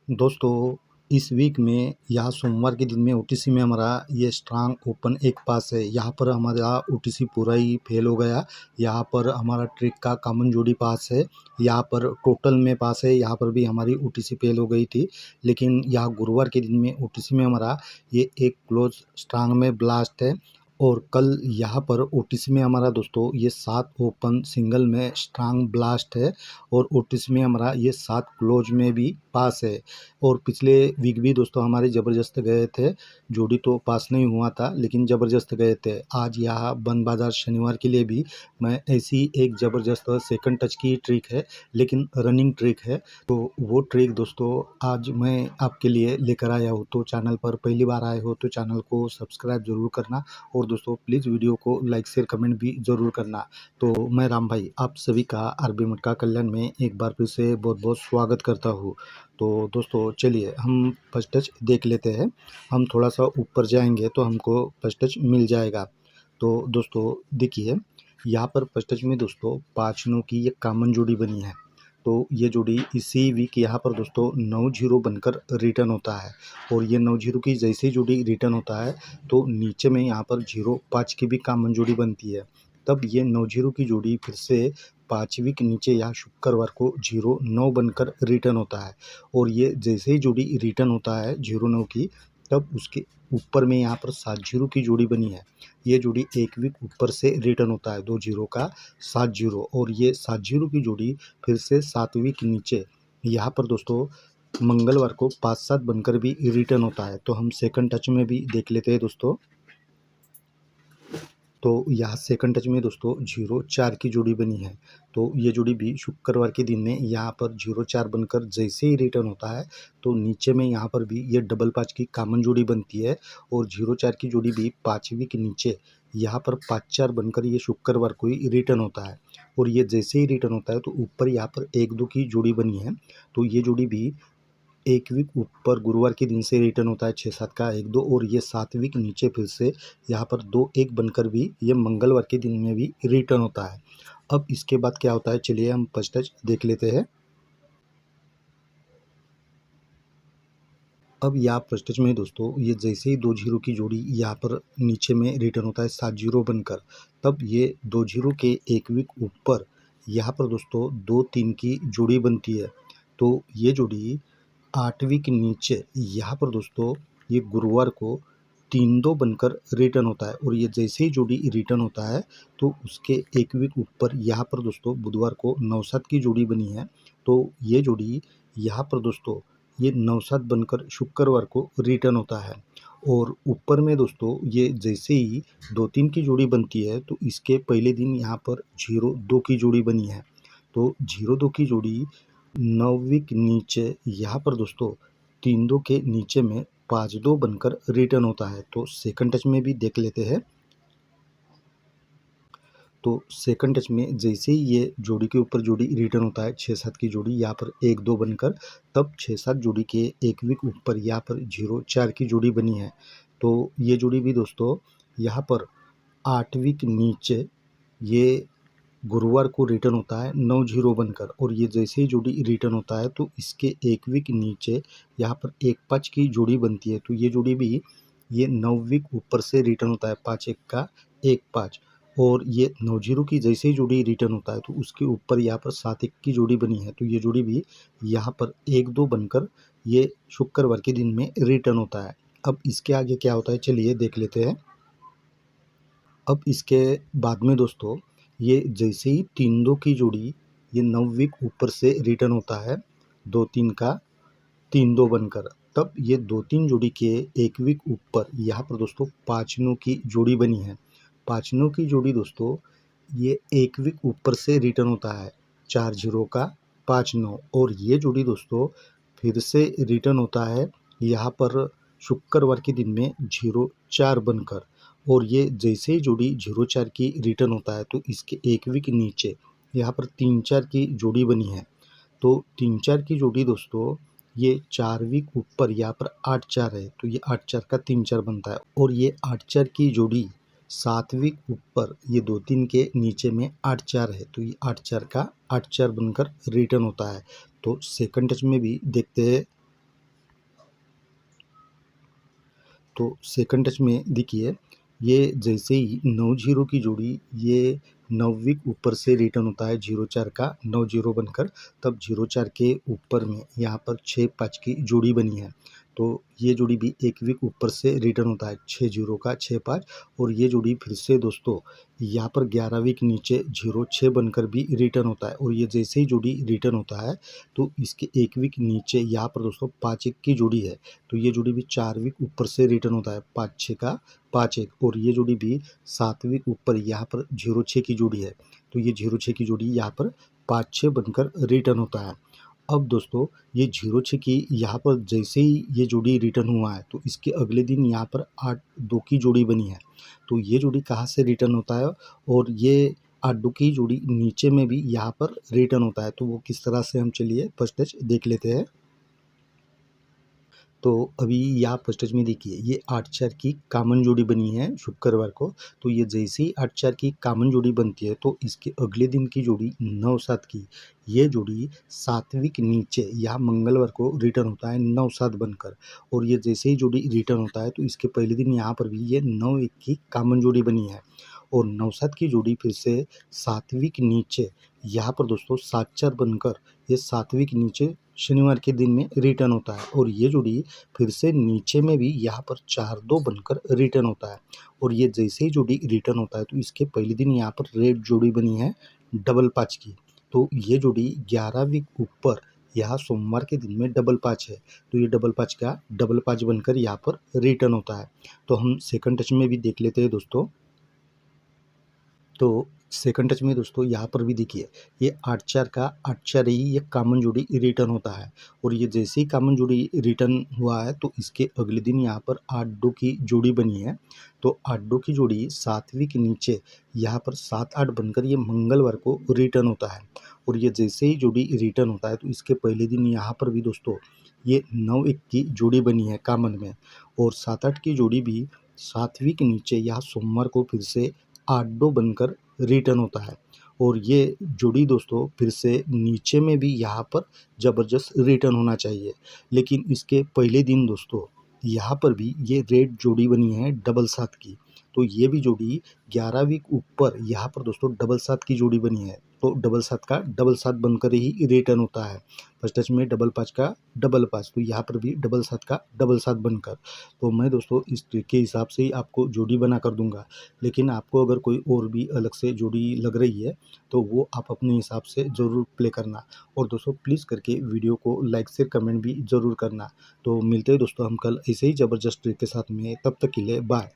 दोस्तों, इस वीक में यहाँ सोमवार के दिन में ओटीसी में हमारा ये स्ट्रांग ओपन एक पास है। यहाँ पर हमारा ओटीसी पूरा ही फेल हो गया। यहाँ पर हमारा ट्रिक का कॉमन जोड़ी पास है। यहाँ पर टोटल में पास है। यहाँ पर भी हमारी ओटीसी फेल हो गई थी, लेकिन यहाँ गुरुवार के दिन में ओटीसी में हमारा ये एक क्लोज स्ट्रांग में ब्लास्ट है। और कल यहाँ पर ओटीसी में हमारा दोस्तों ये 7 ओपन सिंगल में स्ट्रांग ब्लास्ट है। और ओटीसी में हमारा ये 7 क्लोज में भी पास है। और पिछले वीक भी दोस्तों हमारे ज़बरदस्त गए थे। जोड़ी तो पास नहीं हुआ था, लेकिन ज़बरदस्त गए थे। आज यहाँ बंद बाज़ार शनिवार के लिए भी मैं ऐसी एक ज़बरदस्त सेकंड टच की ट्रिक है, लेकिन रनिंग ट्रिक है। तो वो ट्रिक दोस्तों आज मैं आपके लिए लेकर आया हूँ। तो चैनल पर पहली बार आए हो तो चैनल को सब्सक्राइब ज़रूर करना, और दोस्तों प्लीज़ वीडियो को लाइक शेयर कमेंट भी ज़रूर करना। तो मैं राम भाई आप सभी का आरबी मटका कल्याण में एक बार फिर से बहुत बहुत स्वागत करता हूँ। तो दोस्तों चलिए हम फर्स्ट टच देख लेते हैं। हम थोड़ा सा ऊपर जाएंगे तो हमको फर्स्ट टच मिल जाएगा। तो दोस्तों देखिए, यहाँ पर फर्स्ट टच में दोस्तों 5 9 की ये कॉमन जोड़ी बनी है। तो ये जोड़ी इसी वीक यहाँ पर दोस्तों 9-0 बनकर रिटर्न होता है। और ये 9-0 की जैसे जोड़ी रिटर्न होता है तो नीचे में यहाँ पर 0-5 की भी कॉमन जोड़ी बनती है। तब ये 9-0 की जोड़ी फिर से 5वीं के नीचे या शुक्रवार को 0-9 बनकर रिटर्न होता है। और ये जैसे ही जोड़ी रिटर्न होता है 0-9 की, तब उसके ऊपर में यहाँ पर 7-0 की जोड़ी बनी है। ये जोड़ी एक वीक ऊपर से रिटर्न होता है 2-0 का 7-0। और ये 7-0 की जोड़ी फिर से 7वीं के नीचे यहाँ पर दोस्तों मंगलवार को 5-7 बनकर भी रिटर्न होता है। तो हम सेकंड टच में भी देख लेते हैं दोस्तों। तो यहाँ सेकंड टच में दोस्तों 0-4 की जोड़ी बनी है। तो ये जोड़ी भी शुक्रवार के दिन में यहाँ पर 0-4 बनकर जैसे ही रिटर्न होता है तो नीचे में यहाँ पर भी ये डबल 5 की कॉमन जोड़ी बनती है। और 0-4 की जोड़ी भी 5वीं के नीचे यहाँ पर 5-4 बनकर ये शुक्रवार को ही रिटर्न होता है। और ये जैसे ही रिटर्न होता है तो ऊपर यहाँ पर 1-2 की जोड़ी बनी है। तो ये जोड़ी भी एक वीक ऊपर गुरुवार के दिन से रिटर्न होता है 6-7 का 1-2। और ये 7वीं के नीचे फिर से यहाँ पर 2-1 बनकर भी ये मंगलवार के दिन में भी रिटर्न होता है। अब इसके बाद क्या होता है चलिए हम फर्स्ट टच देख लेते हैं। अब यहाँ फर्स्ट टच में दोस्तों ये जैसे ही 2-0 की जोड़ी यहाँ पर नीचे में रिटर्न होता है 7-0 बनकर, तब ये 2-0 के एक वीक ऊपर यहाँ पर दोस्तों 2-3 की जोड़ी बनती है। तो ये जोड़ी 8वीं के नीचे यहाँ पर दोस्तों ये गुरुवार को 3-2 बनकर रिटर्न होता है। और ये जैसे ही जोड़ी रिटर्न होता है तो उसके एक वीक ऊपर यहाँ पर दोस्तों बुधवार को 9-7 की जोड़ी बनी है। तो ये जोड़ी यहाँ पर दोस्तों ये 9-7 बनकर शुक्रवार को रिटर्न होता है। और ऊपर में दोस्तों ये जैसे ही 2-3 की जोड़ी बनती है तो इसके पहले दिन यहाँ पर 0-2 की जोड़ी बनी है। तो 0-2 की जोड़ी 9वीं के नीचे यहाँ पर दोस्तों 3-2 के नीचे में 5-2 बनकर रिटर्न होता है। तो सेकंड टच में भी देख लेते हैं। तो सेकंड टच में जैसे ही ये जोड़ी के ऊपर जोड़ी रिटर्न होता है 6-7 की जोड़ी यहाँ पर 1-2 बनकर, तब 6-7 जोड़ी के एक वीक ऊपर यहाँ पर 0-4 की जोड़ी बनी है। तो ये जोड़ी भी दोस्तों यहाँ पर 8वीं के नीचे ये गुरुवार को रिटर्न होता है 9-0 बनकर। और ये जैसे ही जोड़ी रिटर्न होता है तो इसके एक वीक नीचे यहाँ पर 1-5 की जोड़ी बनती है। तो ये जोड़ी भी ये 9 वीक ऊपर से रिटर्न होता है 5-1 का 1-5। और ये 9-0 की जैसे ही जोड़ी रिटर्न होता है तो उसके ऊपर यहाँ पर 7-1 की जोड़ी बनी है। तो ये जोड़ी भी यहाँ पर 1-2 बनकर ये शुक्रवार के दिन में रिटर्न होता है। अब इसके आगे क्या होता है चलिए देख लेते हैं। अब इसके बाद में दोस्तों ये जैसे ही 3-2 की जोड़ी ये 9 वीक ऊपर से रिटर्न होता है 2-3 का 3-2 बनकर, तब ये 2-3 जोड़ी के एक वीक ऊपर यहाँ पर दोस्तों 5-9 की जोड़ी बनी है। 5-9 की जोड़ी दोस्तों ये एक वीक ऊपर से रिटर्न होता है 4-0 का 5-9। और ये जोड़ी दोस्तों फिर से रिटर्न होता है यहाँ पर शुक्रवार के दिन में 0-4 बनकर। और ये जैसे ही जोड़ी 0-4 की रिटर्न होता है तो इसके एक वीक नीचे यहाँ पर 3-4 की जोड़ी बनी है। तो 3-4 की जोड़ी दोस्तों ये 4 वीक ऊपर यहाँ पर 8-4 है। तो ये 8-4 का 3-4 बनता है। और ये 8-4 की जोड़ी 7 वीक ऊपर ये 2-3 के नीचे में 8-4 है। तो ये 8-4 का 8-4 बनकर रिटर्न होता है। तो सेकंड टच में भी देखते हैं। तो सेकंड टच में देखिए, ये जैसे ही 9 जीरो की जोड़ी, ये 9 वीक ऊपर से रिटर्न होता है 04 का 9 जीरो बनकर, तब 04 के ऊपर में यहाँ पर 6-5 की जोड़ी बनी है। तो ये जोड़ी भी 1 वीक ऊपर से रिटर्न होता है 6 जीरो का 6-5, और ये जोड़ी फिर से दोस्तों यहाँ पर 11 वीक नीचे 06 बनकर भी रिटर्न होता है। और ये जैसे ही जोड़ी रिटर्न होता है तो इसके 1 वीक नीचे यहाँ पर दोस्तों 5-1 की जोड़ी है, तो ये जोड़ी भी 4 वीक ऊपर से रिटर्न होता है 5-6 का 5-1, और ये जोड़ी भी 7 वीक ऊपर यहाँ पर 06 की जोड़ी है, तो ये 06 की जोड़ी यहाँ पर 5-6 बनकर रिटर्न होता है। अब दोस्तों ये 06 की यहाँ पर जैसे ही ये जोड़ी रिटर्न हुआ है तो इसके अगले दिन यहाँ पर 8-2 की जोड़ी बनी है। तो ये जोड़ी कहाँ से रिटर्न होता है, और ये 8-2 की जोड़ी नीचे में भी यहाँ पर रिटर्न होता है, तो वो किस तरह से हम चलिए फर्स्ट टच देख लेते हैं। तो अभी यहाँ फर्स्ट टच में देखिए, ये 8-4 की कॉमन जोड़ी बनी है शुक्रवार को, तो ये जैसे ही 8-4 की कॉमन जोड़ी बनती है तो इसके अगले दिन की जोड़ी 9-7 की, ये जोड़ी 7 वीक नीचे यहाँ मंगलवार को रिटर्न होता है 9-7 बनकर, और ये जैसे ही जोड़ी रिटर्न होता है तो इसके पहले दिन यहाँ पर भी ये 9-1 की कॉमन जोड़ी बनी है, और 9-7 की जोड़ी फिर से 7 वीक नीचे यहाँ पर दोस्तों 7-4 बनकर ये 7 वीक नीचे शनिवार के दिन में रिटर्न होता है, और ये जोड़ी फिर से नीचे में भी यहाँ पर 4-2 बनकर रिटर्न होता है, और ये जैसे ही जोड़ी रिटर्न होता है तो इसके पहले दिन यहाँ पर रेड जोड़ी बनी है डबल 5 की, तो ये जोड़ी 11 वीक ऊपर यहाँ सोमवार के दिन में डबल 5 है, तो ये डबल 5 का डबल 5 बनकर यहाँ पर रिटर्न होता है। तो हम सेकंड टच में भी देख लेते हैं दोस्तों। तो सेकंड टच में दोस्तों यहाँ पर भी देखिए, ये 8-4 का 8-4 ही ये कॉमन जोड़ी रिटर्न होता है, और ये जैसे ही कॉमन जोड़ी रिटर्न हुआ है तो इसके अगले दिन यहाँ पर 8-2 की जोड़ी बनी है, तो 8-2 की जोड़ी 7 वीक नीचे यहाँ पर 7-8 बनकर ये मंगलवार को रिटर्न होता है, और ये जैसे ही जोड़ी रिटर्न होता है तो इसके पहले दिन यहाँ पर भी दोस्तों ये 9-1 की जोड़ी बनी है कॉमन में, और 7-8 की जोड़ी भी 7 वीक नीचे यहाँ सोमवार को फिर से 8-2 बनकर रिटर्न होता है, और ये जोड़ी दोस्तों फिर से नीचे में भी यहाँ पर ज़बरदस्त रिटर्न होना चाहिए, लेकिन इसके पहले दिन दोस्तों यहाँ पर भी ये रेड जोड़ी बनी है डबल 7 की, तो ये भी जोड़ी 11 वीक ऊपर यहाँ पर दोस्तों डबल 7 की जोड़ी बनी है, तो डबल 7 का डबल 7 बनकर ही रिटर्न होता है। फर्स्ट टच में डबल 5 का डबल 5, तो यहाँ पर भी डबल 7 का डबल 7 बनकर, तो मैं दोस्तों इस ट्रिक के हिसाब से ही आपको जोड़ी बना कर दूंगा, लेकिन आपको अगर कोई और भी अलग से जोड़ी लग रही है तो वो आप अपने हिसाब से ज़रूर प्ले करना, और दोस्तों प्लीज़ करके वीडियो को लाइक शेयर कमेंट भी ज़रूर करना। तो मिलते हैं दोस्तों हम कल ऐसे ही ज़बरदस्त ट्रिक के साथ में, तब तक के लिए बाय।